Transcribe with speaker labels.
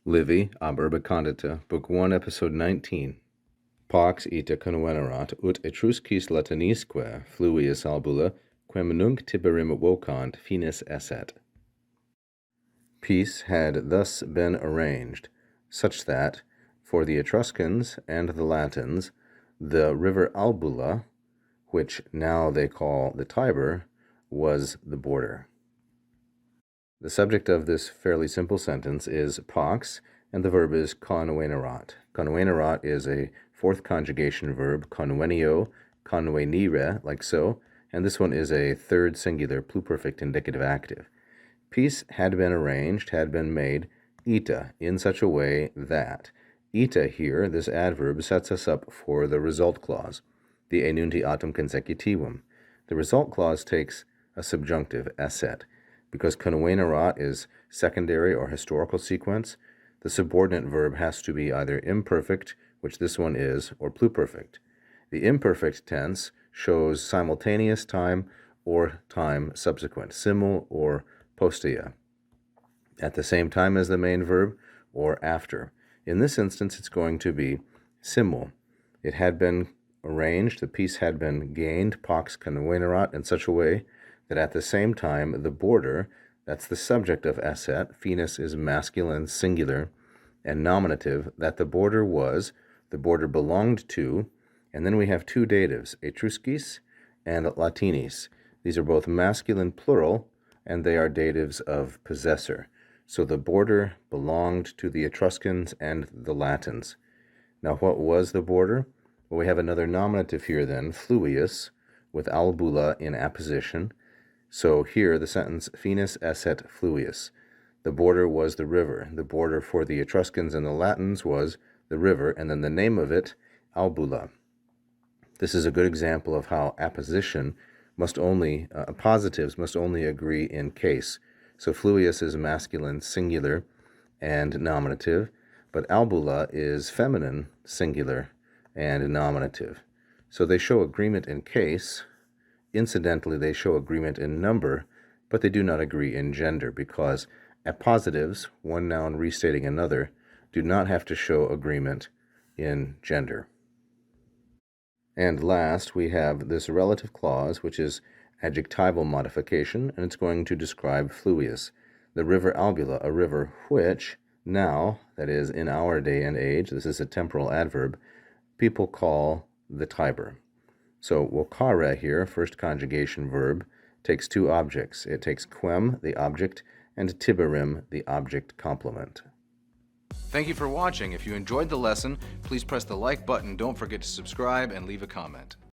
Speaker 1: Livy, ab Urbe Condita, Book 1, Episode 19. Pax ita convenerat, ut Etruscis latinisque fluvius albula, quem nunc tiberim vocant finis esset. Peace had thus been arranged, such that, for the Etruscans and the Latins, the river Albula, which now they call the Tiber, was the border. The subject of this fairly simple sentence is pax, and the verb is convenerat. Convenerat is a fourth conjugation verb, convenio, convenire, like so, and this one is a third singular pluperfect indicative active. Peace had been arranged, had been made, ita, in such a way that. Ita here, this adverb, sets us up for the result clause, the enuntiatum consecutivum. The result clause takes a subjunctive, esset. Because convenerat is secondary or historical sequence, the subordinate verb has to be either imperfect, which this one is, or pluperfect. The imperfect tense shows simultaneous time or time subsequent, simul or postea, at the same time as the main verb or after. In this instance, it's going to be simul. It had been arranged, the peace had been gained, pax convenerat, in such a way that at the same time the border, that's the subject of esset, finis is masculine, singular, and nominative, that the border was, the border belonged to, and then we have two datives, Etruscis and Latinis. These are both masculine plural, and they are datives of possessor. So the border belonged to the Etruscans and the Latins. Now what was the border? Well, we have another nominative here then, fluvius, with albula in apposition. So here the sentence, finis esset fluvius. The border was the river. The border for the Etruscans and the Latins was the river, and then the name of it, albula. This is a good example of how apposition must only, positives must only agree in case. So fluvius is masculine, singular, and nominative, but albula is feminine, singular, and nominative. So they show agreement in case. Incidentally, they show agreement in number, but they do not agree in gender, because appositives, one noun restating another, do not have to show agreement in gender. And last, we have this relative clause, which is adjectival modification, and it's going to describe fluvius, the river Albula, a river which now, that is, in our day and age, this is a temporal adverb, people call the Tiber. So vocare here, first conjugation verb, takes two objects. It takes quem, the object, and tiberim, the object complement.
Speaker 2: Thank you for watching. If you enjoyed the lesson, please press the like button. Don't forget to subscribe and leave a comment.